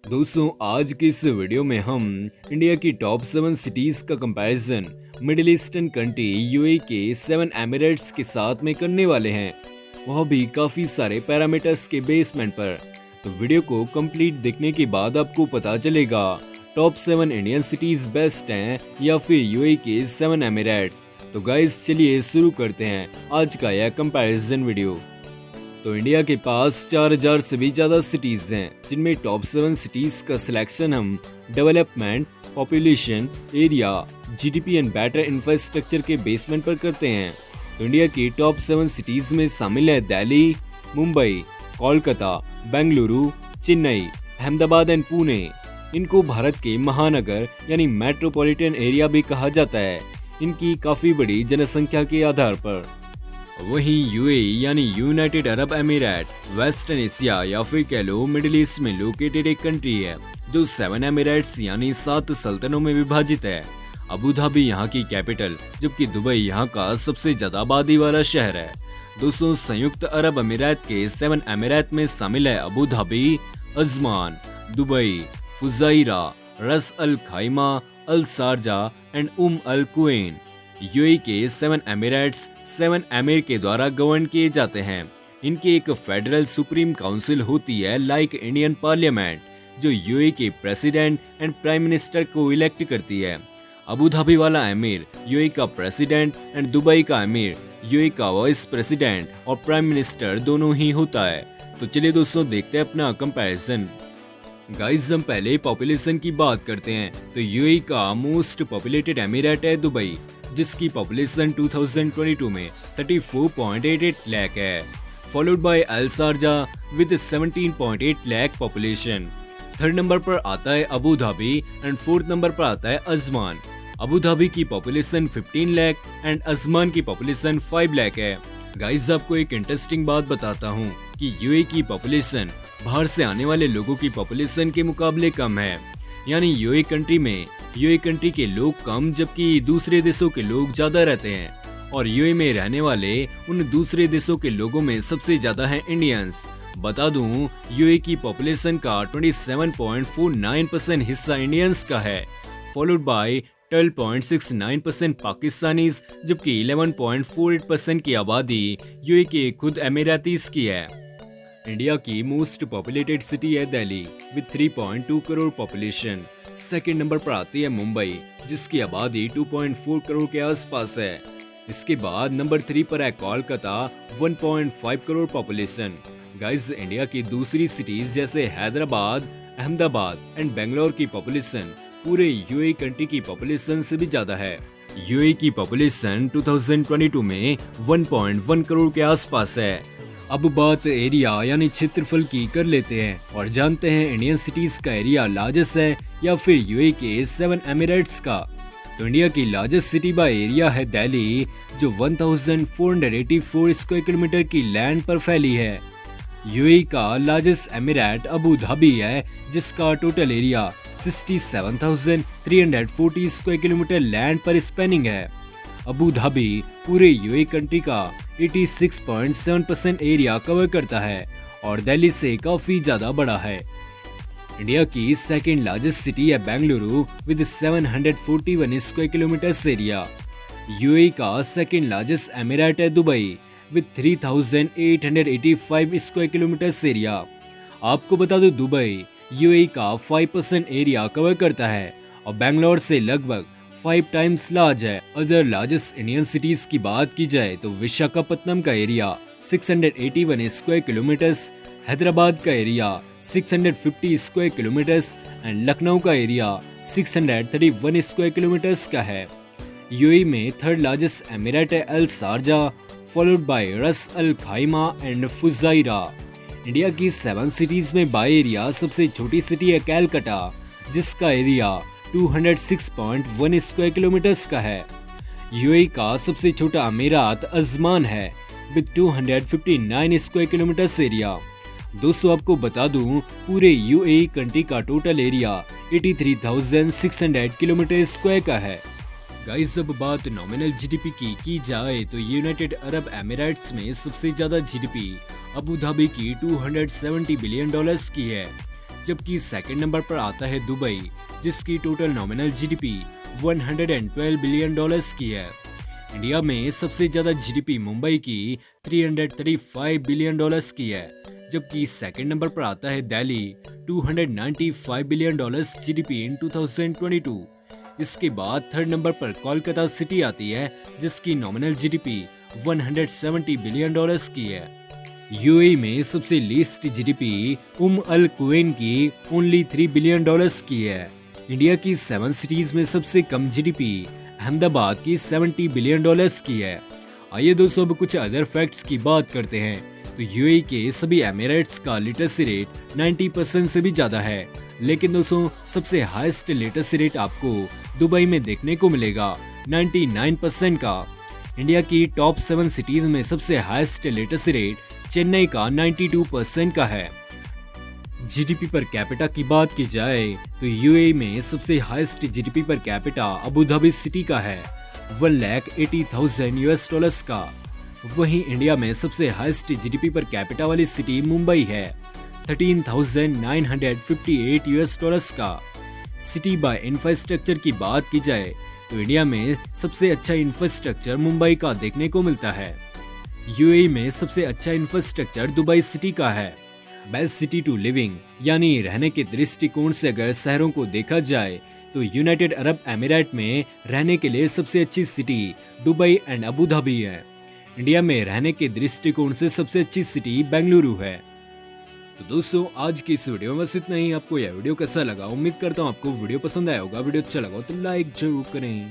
दोस्तों आज की इस वीडियो में हम इंडिया की टॉप 7 सिटीज का comparison middle eastern country UAE के 7 एमिरेट्स के साथ में करने वाले हैं, वह भी काफी सारे पैरामीटर्स के बेसमेंट पर। तो वीडियो को कंप्लीट देखने के बाद आपको पता चलेगा टॉप 7 इंडियन सिटीज बेस्ट हैं या फिर यूएई के 7 एमिरेट्स। तो गाइस चलिए शुरू करते हैं आज का यह कंपैरिजन वीडियो। तो इंडिया के पास 4000 से भी ज्यादा सिटीज हैं, जिनमें टॉप 7 सिटीज का सिलेक्शन हम development, population, area, GDP and better infrastructure के बेसमेंट पर करते हैं। तो इंडिया की टॉप 7 सिटीज में शामिल है दिल्ली, मुंबई, कोलकाता, बेंगलुरु, चेन्नई, अहमदाबाद एंड पुणे। इनको भारत के महानगर यानी मेट्रोपॉलिटन एरिया भी कहा जाता है, इनकी काफी बड़ी जनसंख्या के आधार पर। वहीं यूएई यानी यूनाइटेड अरब अमीरात वेस्टर्न एशिया या फिर कह लो मिडिल ईस्ट में लोकेटेड एक कंट्री है जो 7 एमिरेट्स यानी 7 सल्तनतों में विभाजित है। अबू धाबी यहाँ की कैपिटल, जबकि दुबई यहाँ का सबसे ज्यादा आबादी वाला शहर है। दोस्तों संयुक्त अरब अमीरात के 7 एमिरेट में शामिल है Abu Dhabi, Ajman, Dubai, Fujairah, Ras Al Khaimah, Al Sharjah and Al Quwain. UAE के 7 एमिरेट्स 7 एमिर के द्वारा गवर्न किए जाते हैं। इनकी एक फेडरल सुप्रीम काउंसिल होती है लाइक इंडियन पार्लियामेंट, जो यूएई के प्रेसिडेंट एंड प्राइम मिनिस्टर को इलेक्ट करती है। अबू धाबी वाला एमिर यूएई का प्रेसिडेंट एंड दुबई का एमिर यूएई का वाइस प्रेसिडेंट और प्राइम मिनिस्टर दोनों ही होता है। तो चलिए दोस्तों देखते हैं अपना कंपैरिजन। गाइस हम पहले पॉपुलेशन की बात करते हैं तो यूएई का मोस्ट पॉपुलेटेड एमिरेट है दुबई, जिसकी पॉपुलेशन 2022 में 34.88 लाख है, followed by Al Sharjah with 17.8 lakh population. Third number पर आता है Abu Dhabi and fourth number पर आता है अजमान। अबू धाबी की पॉपुलेशन 15 लाख एंड अजमान की पॉपुलेशन 5 लाख है। गाइस आपको एक इंटरेस्टिंग बात बताता हूँ कि यूएई की पॉपुलेशन बाहर से आने वाले लोगों की पॉपुलेशन के मुकाबले कम है, यानी यूएई कंट्री के लोग कम जबकि दूसरे देशों के लोग ज्यादा रहते हैं। और यूएई में रहने वाले उन दूसरे देशों के लोगों में सबसे ज्यादा हैं इंडियंस। बता दूं यूएई की पॉपुलेशन का 27.49% हिस्सा इंडियंस का है, फॉलोड बाय 12.69% पाकिस्तानीज, जबकि 11.48% की आबादी यूएई के खुद एमिरातीज की है। इंडिया की मोस्ट पॉपुलेटेड सिटी है Delhi with 3.2 crore population. Second number पर आती है मुंबई, जिसकी आबादी 2.4 करोड़ के आसपास है। इसके बाद नंबर 3 पर है Kolkata 1.5 crore population. Guys India की दूसरी सिटीज जैसे हैदराबाद, अहमदाबाद एंड बेंगलोर की पॉपुलेशन पूरे यूएई कंट्री की पॉपुलेशन से भी ज्यादा है। यूएई की पॉपुलेशन 2022 में 1.1 करोड़ के आसपास है। अब बात एरिया यानी क्षेत्रफल की कर लेते हैं और जानते हैं इंडियन सिटीज का एरिया लार्जेस्ट है या फिर यूएई के 7 एमिरेट्स का। तो इंडिया की लार्जेस्ट सिटी बाय एरिया है दिल्ली, जो 1484 स्क्वायर किलोमीटर की लैंड पर फैली है। यूएई का लार्जेस्ट एमिरेट अबू धाबी है, जिसका total area 67,340 square kilometre land पर स्पेनिंग है। अबू धाबी पूरे यूएई कंट्री का 86.7% एरिया कवर करता है और दिल्ली से काफी ज्यादा बड़ा है। इंडिया की सेकेंड लार्जेस्ट सिटी है Bengaluru with 741 square kilometre area. UAE का सेकेंड लार्जेस्ट एमिरेट है Dubai with 3885 square kilometre area. आपको बता दो दुबई यूएई का 5% एरिया कवर करता है और बेंगलोर से लगभग 5 टाइम्स लार्ज है। अदर लार्जेस्ट इंडियन सिटीज की बात की जाए तो विशाखापत्तनम का एरिया 681 स्क्वायर किलोमीटर्स, हैदराबाद का area 650 square kilometres and Lucknow का एरिया 631 स्क्वायर किलोमीटर्स का है। यूएई में थर्ड लार्जेस्ट एमिरेट है अल शारजा, फॉलोड बाय रस अल खाइमा एंड फुजाइरा। इंडिया की 7 सिटीज में बाय एरिया सबसे छोटी सिटी है कैलकाटा, जिसका एरिया 206.1 स्क्वायर किलोमीटर्स का है। यूएई का सबसे छोटा अमीरात अजमान है विद 259 स्क्वायर किलोमीटर एरिया। दोस्तों आपको बता दूं पूरे यूएई कंट्री का टोटल एरिया 83,600 किलोमीटर स्क्वायर का है। गाइस अब बात नॉमिनल जीडीपी की जाए तो यूनाइटेड अरब एमिरेट्स में सबसे ज्यादा जीडीपी अबू धाबी की $270 बिलियन की है। जबकि सेकंड नंबर पर आता है दुबई, जिसकी total nominal GDP 112 billion dollars की है। इंडिया में सबसे ज्यादा जीडीपी मुंबई की 335 बिलियन डॉलर्स की है, जबकि सेकंड नंबर पर आता है Delhi 295 billion dollars GDP in 2022। इसके बाद थर्ड नंबर पर कोलकाता सिटी आती है, जिसकी नॉमिनल जीडीपी 170 बिलियन डॉलर्स की है। यूएई में सबसे लीस्ट जीडीपी अल कुवैन की ओनली 3 बिलियन डॉलर्स की है। इंडिया की 7 सिटीज में सबसे कम जीडीपी अहमदाबाद की 70 बिलियन डॉलर्स की है। आइए दोस्तों अब कुछ अदर फैक्ट्स की बात करते हैं। तो यूएई के सभी एमिरेट्स का लिटरेसी रेट 90% से भी ज्यादा है, लेकिन दोस्तों सबसे हाईएस्ट लिटरेसी रेट आपको दुबई में देखने को मिलेगा 99% का। इंडिया की टॉप 7 सिटीज में सबसे हाईएस्ट लिटरेसी रेट चेन्नई का 92% का है। जीडीपी पर कैपिटा की बात की जाए तो यूएई में सबसे highest GDP per capita Abu Dhabi city का है 1,80,000 यूएस डॉलर्स का। वहीं इंडिया में सबसे हाईएस्ट जीडीपी पर कैपिटा वाली सिटी मुंबई है 13,958 यूएस डॉलर्स का। सिटी बाय इंफ्रास्ट्रक्चर की बात की जाए तो इंडिया में सबसे अच्छा इंफ्रास्ट्रक्चर मुंबई का देखने को मिलता है। यूएई में सबसे अच्छा इंफ्रास्ट्रक्चर दुबई सिटी का है। बेस्ट सिटी टू लिविंग यानी रहने के दृष्टिकोण से अगर शहरों को देखा जाए तो यूनाइटेड अरब अमीरात में रहने के लिए सबसे अच्छी city Dubai and Abu Dhabi है। इंडिया में रहने के दृष्टिकोण से सबसे अच्छी सिटी बेंगलुरु है। तो दोस्तों आज की इस वीडियो में बस इतना ही। आपको यह वीडियो कैसा लगा, उम्मीद करता हूँ आपको वीडियो पसंद आया होगा। वीडियो अच्छा लगा तो लाइक जरूर करें।